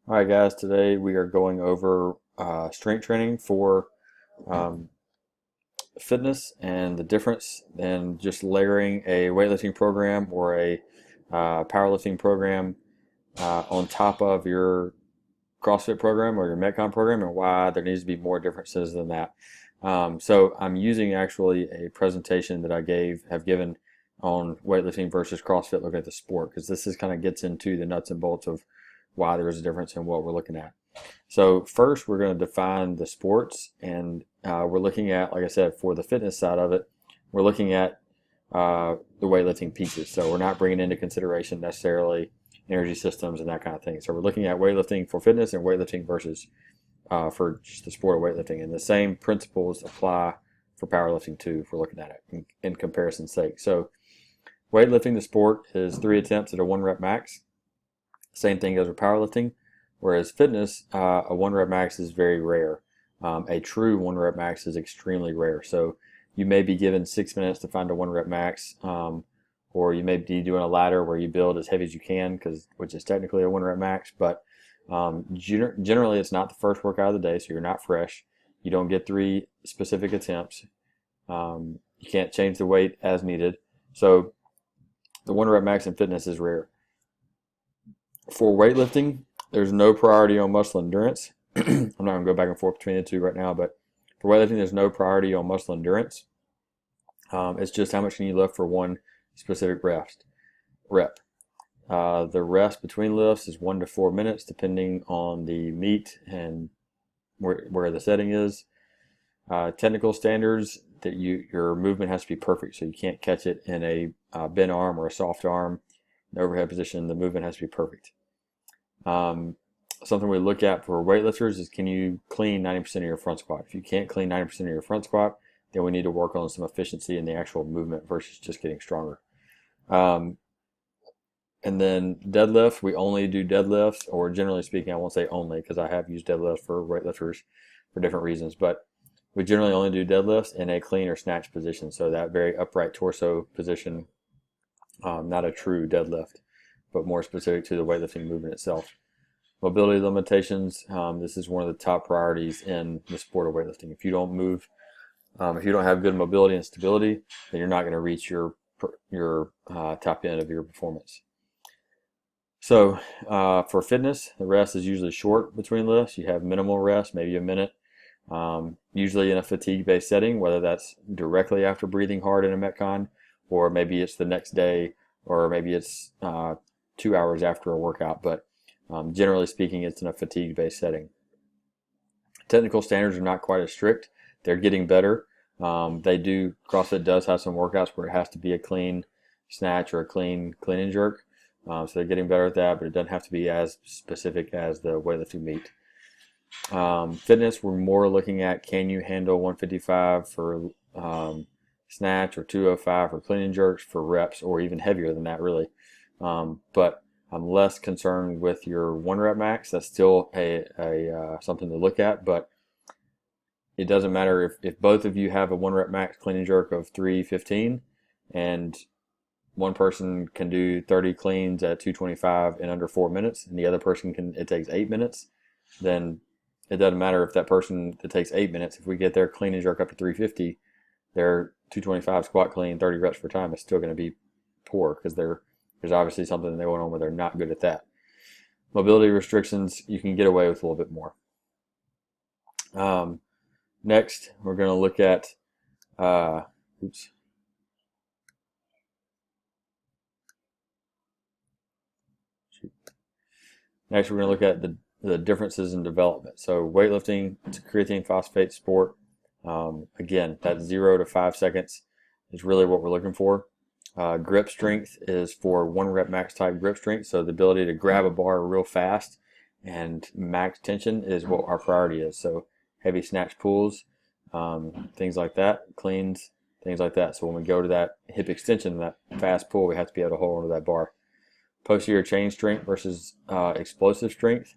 All right, guys, today we are going over strength training for um, fitness and the difference in just layering a weightlifting program or a powerlifting program on top of your CrossFit program or your Metcon program, and why there needs to be more differences than that. So I'm using actually a presentation that I have given on weightlifting versus CrossFit, looking at the sport, because this is kind of gets into the nuts and bolts of why there is a difference in what we're looking at. So first, we're going to define the sports, and we're looking at, like I said, for the fitness side of it, we're looking at the weightlifting pieces. So we're not bringing into consideration necessarily energy systems and that kind of thing. So we're looking at weightlifting for fitness and weightlifting versus for just the sport of weightlifting. And the same principles apply for powerlifting too, if we're looking at it in comparison's sake. So weightlifting, the sport, is 3 attempts at a 1 rep max. Same thing goes with powerlifting. Whereas fitness, a 1 rep max is very rare. A true 1 rep max is extremely rare. So you may be given 6 minutes to find a 1 rep max, or you may be doing a ladder where you build as heavy as you can, which is technically a 1 rep max. But generally, it's not the first workout of the day, so you're not fresh. You don't get 3 specific attempts. You can't change the weight as needed. So the 1 rep max in fitness is rare. For weightlifting, there's no priority on muscle endurance. I'm not going to go back and forth between the two right now, but for weightlifting, there's no priority on muscle endurance. It's just how much can you lift for one specific rep. The rest between lifts is 1 to 4 minutes, depending on the meet and where the setting is. Technical standards that your movement has to be perfect, so you can't catch it in a bent arm or a soft arm. In the overhead position, the movement has to be perfect. Something we look at for weightlifters is, can you clean 90% of your front squat? If you can't clean 90% of your front squat, then we need to work on some efficiency in the actual movement versus just getting stronger. And then deadlift, we only do deadlifts, or generally speaking, I won't say only because I have used deadlifts for weightlifters for different reasons, but we generally only do deadlifts in a clean or snatch position. So that very upright torso position, not a true deadlift, but more specific to the weightlifting movement itself. Mobility limitations, this is one of the top priorities in the sport of weightlifting. If you don't move, if you don't have good mobility and stability, then you're not going to reach your top end of your performance. So for fitness, the rest is usually short between lifts. You have minimal rest, maybe a minute, usually in a fatigue-based setting, whether that's directly after breathing hard in a Metcon, or maybe it's the next day, or maybe it's 2 hours after a workout. But generally speaking, it's in a fatigue-based setting. Technical standards are not quite as strict. They're getting better. CrossFit does have some workouts where it has to be a clean snatch or a clean and jerk. So they're getting better at that, but it doesn't have to be as specific as the weightlifting meet. Fitness, we're more looking at, can you handle 155 for snatch, or 205 for clean and jerks for reps, or even heavier than that, really. But I'm less concerned with your 1 rep max. That's still something to look at, but it doesn't matter if both of you have a 1 rep max clean and jerk of 315, and one person can do 30 cleans at 225 in under 4 minutes, and the other person it takes 8 minutes, then it doesn't matter if that person that takes 8 minutes, if we get their clean and jerk up to 350, their 225 squat clean, 30 reps per time is still going to be poor, because there's obviously something going on where they're not good at that. Mobility restrictions, you can get away with a little bit more. Next, we're going to look at, Next, we're going to look at the differences in development. So weightlifting, it's a creatine phosphate sport. Again, that 0 to 5 seconds is really what we're looking for. Grip strength is for 1 rep max type grip strength. So the ability to grab a bar real fast and max tension is what our priority is. So heavy snatch pulls, things like that, cleans, things like that. So when we go to that hip extension, that fast pull, we have to be able to hold onto that bar. Posterior chain strength versus explosive strength.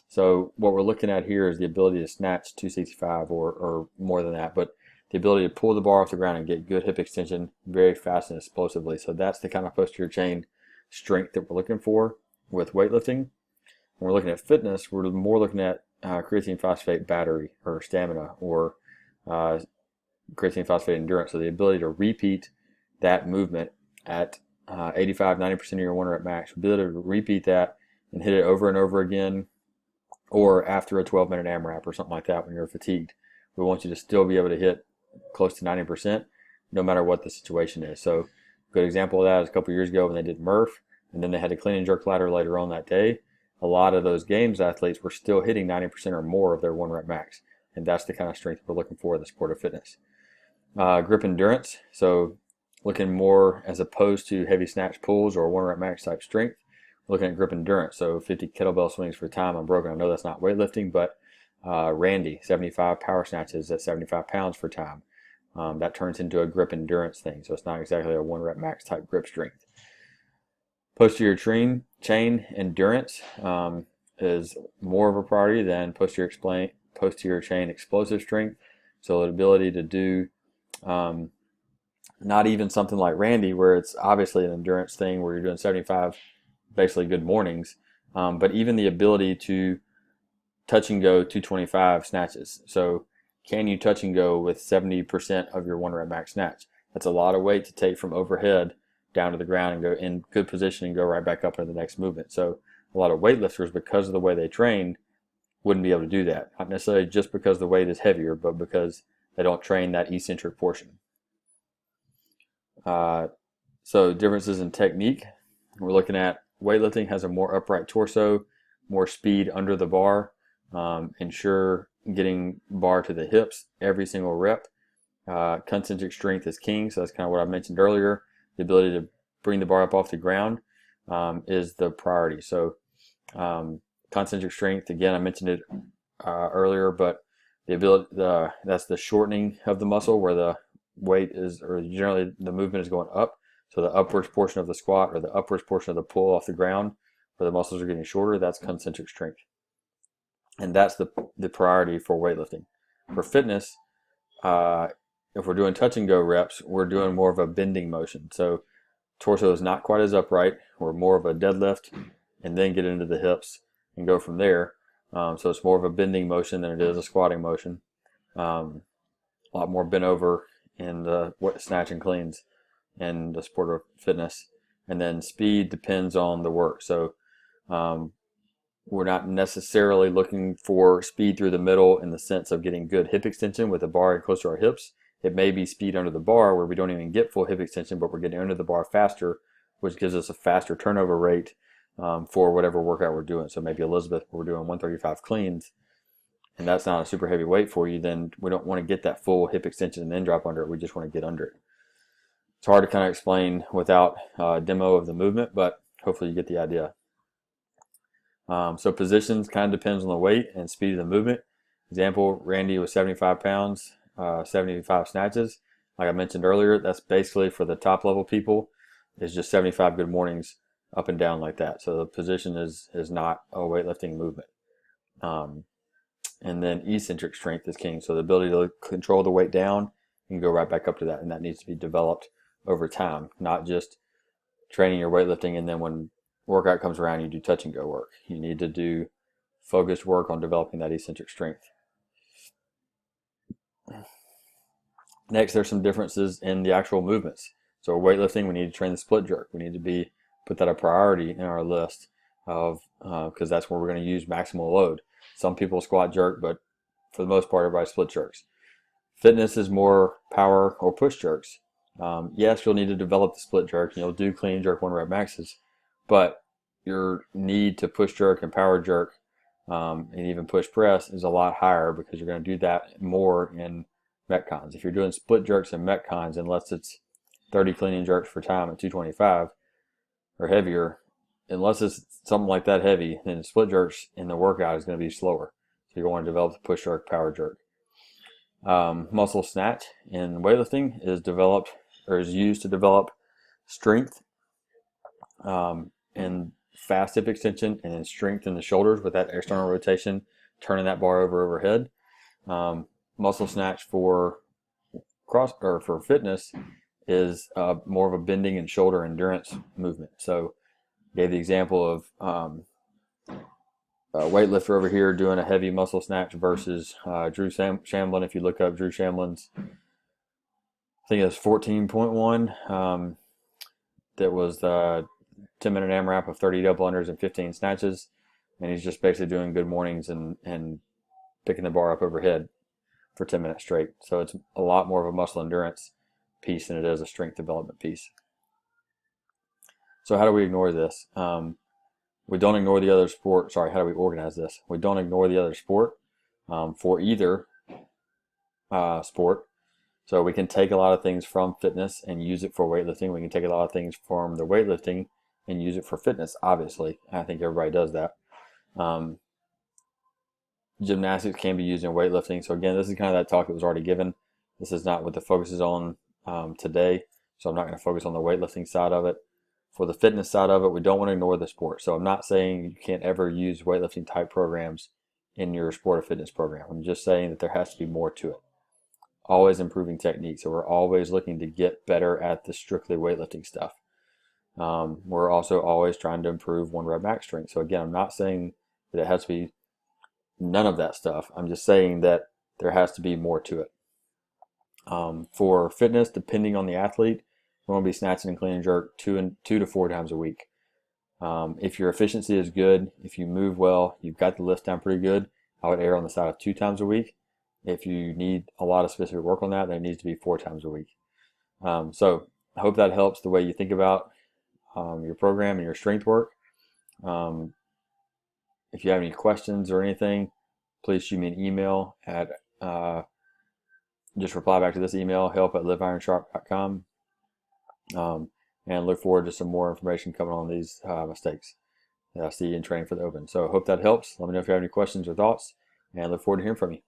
So what we're looking at here is the ability to snatch 265 or more than that, but the ability to pull the bar off the ground and get good hip extension very fast and explosively. So that's the kind of posterior chain strength that we're looking for with weightlifting. When we're looking at fitness, we're more looking at creatine phosphate battery or stamina, or uh, creatine phosphate endurance. So the ability to repeat that movement at 85, 90% of your 1 rep max, the ability to repeat that and hit it over and over again, or after a 12-minute AMRAP or something like that when you're fatigued. We want you to still be able to hit close to 90% no matter what the situation is. So a good example of that is a couple years ago when they did Murph, and then they had a clean and jerk ladder later on that day. A lot of those games athletes were still hitting 90% or more of their 1 rep max, and that's the kind of strength we're looking for in the sport of fitness. Grip endurance, so looking more as opposed to heavy snatch pulls or 1 rep max type strength, looking at grip endurance. So 50 kettlebell swings for time unbroken. I know that's not weightlifting, but Randy, 75 power snatches at 75 pounds for time. That turns into a grip endurance thing. So it's not exactly a 1 rep max type grip strength. Posterior chain endurance is more of a priority than posterior chain explosive strength. So the ability to do not even something like Randy, where it's obviously an endurance thing where you're doing 75 basically good mornings, but even the ability to touch and go 225 snatches. So can you touch and go with 70% of your 1 rep max snatch? That's a lot of weight to take from overhead down to the ground and go in good position and go right back up into the next movement. So a lot of weightlifters, because of the way they train, wouldn't be able to do that. Not necessarily just because the weight is heavier, but because they don't train that eccentric portion. So differences in technique. We're looking at weightlifting has a more upright torso, more speed under the bar, ensure getting bar to the hips every single rep. Concentric strength is king, so that's kind of what I mentioned earlier. The ability to bring the bar up off the ground is the priority. So concentric strength, again, I mentioned it earlier, but the ability, that's the shortening of the muscle where the weight is, or generally the movement is going up. So the upwards portion of the squat or the upwards portion of the pull off the ground where the muscles are getting shorter, that's concentric strength. And that's the priority for weightlifting. For fitness, if we're doing touch and go reps, we're doing more of a bending motion. So torso is not quite as upright. We're more of a deadlift and then get into the hips and go from there. So it's more of a bending motion than it is a squatting motion. A lot more bent over in the snatch and cleans and the sport of fitness. And then speed depends on the work. So we're not necessarily looking for speed through the middle in the sense of getting good hip extension with the bar close to our hips. It may be speed under the bar where we don't even get full hip extension, but we're getting under the bar faster, which gives us a faster turnover rate for whatever workout we're doing. So maybe Elizabeth, we're doing 135 cleans, and that's not a super heavy weight for you, then we don't want to get that full hip extension and then drop under it. We just want to get under it. It's hard to kind of explain without a demo of the movement, but hopefully you get the idea. So positions kind of depends on the weight and speed of the movement. Example, Randy was 75 pounds, 75 snatches. Like I mentioned earlier, that's basically for the top level people. It's just 75 good mornings up and down like that. So the position is not a weightlifting movement. And then eccentric strength is king. So the ability to control the weight down and go right back up to that. And that needs to be developed over time, not just training your weightlifting and then when workout comes around, you do touch and go work. You need to do focused work on developing that eccentric strength. Next, there's some differences in the actual movements. So weightlifting, we need to train the split jerk. We need to put that a priority in our list of because that's where we're going to use maximal load. Some people squat jerk, but for the most part, everybody split jerks. Fitness is more power or push jerks. Yes, you'll need to develop the split jerk. You'll do clean jerk 1 rep maxes, but your need to push jerk and power jerk and even push press is a lot higher because you're going to do that more in metcons. If you're doing split jerks in metcons, unless it's 30 clean and jerks for time at 225 or heavier, unless it's something like that heavy, then split jerks in the workout is going to be slower. So you want to develop the push jerk, power jerk. Muscle snatch in weightlifting is developed or is used to develop strength and fast hip extension and then strength in the shoulders with that external rotation, turning that bar overhead. Muscle snatch for for fitness is more of a bending and shoulder endurance movement. So gave the example of weightlifter over here doing a heavy muscle snatch versus Drew Shamblin. If you look up Drew Shamblin's, I think it was 14.1. That was the 10-minute AMRAP of 30 double unders and 15 snatches. And he's just basically doing good mornings and picking the bar up overhead for 10 minutes straight. So it's a lot more of a muscle endurance piece than it is a strength development piece. So how do we ignore this? We don't ignore the other sport. Sorry, how do we organize this? We don't ignore the other sport for either sport. So we can take a lot of things from fitness and use it for weightlifting. We can take a lot of things from the weightlifting and use it for fitness, obviously. I think everybody does that. Gymnastics can be used in weightlifting. So again, this is kind of that talk that was already given. This is not what the focus is on today. So I'm not going to focus on the weightlifting side of it. For the fitness side of it, we don't want to ignore the sport. So I'm not saying you can't ever use weightlifting type programs in your sport or fitness program. I'm just saying that there has to be more to it. Always improving technique. So we're always looking to get better at the strictly weightlifting stuff. We're also always trying to improve 1 rep max strength. So again, I'm not saying that it has to be none of that stuff. I'm just saying that there has to be more to it. For fitness, depending on the athlete, we want to be snatching and clean and jerk 2 to 4 times a week. If your efficiency is good, if you move well, you've got the lift down pretty good, I would err on the side of 2 times a week. If you need a lot of specific work on that, then it needs to be 4 times a week. So I hope that helps the way you think about your program and your strength work. If you have any questions or anything, please shoot me an email at, just reply back to this email, help@liveironsharp.com. And look forward to some more information coming on these mistakes that I see in training for the Open. So I hope that helps. Let me know if you have any questions or thoughts, and look forward to hearing from you.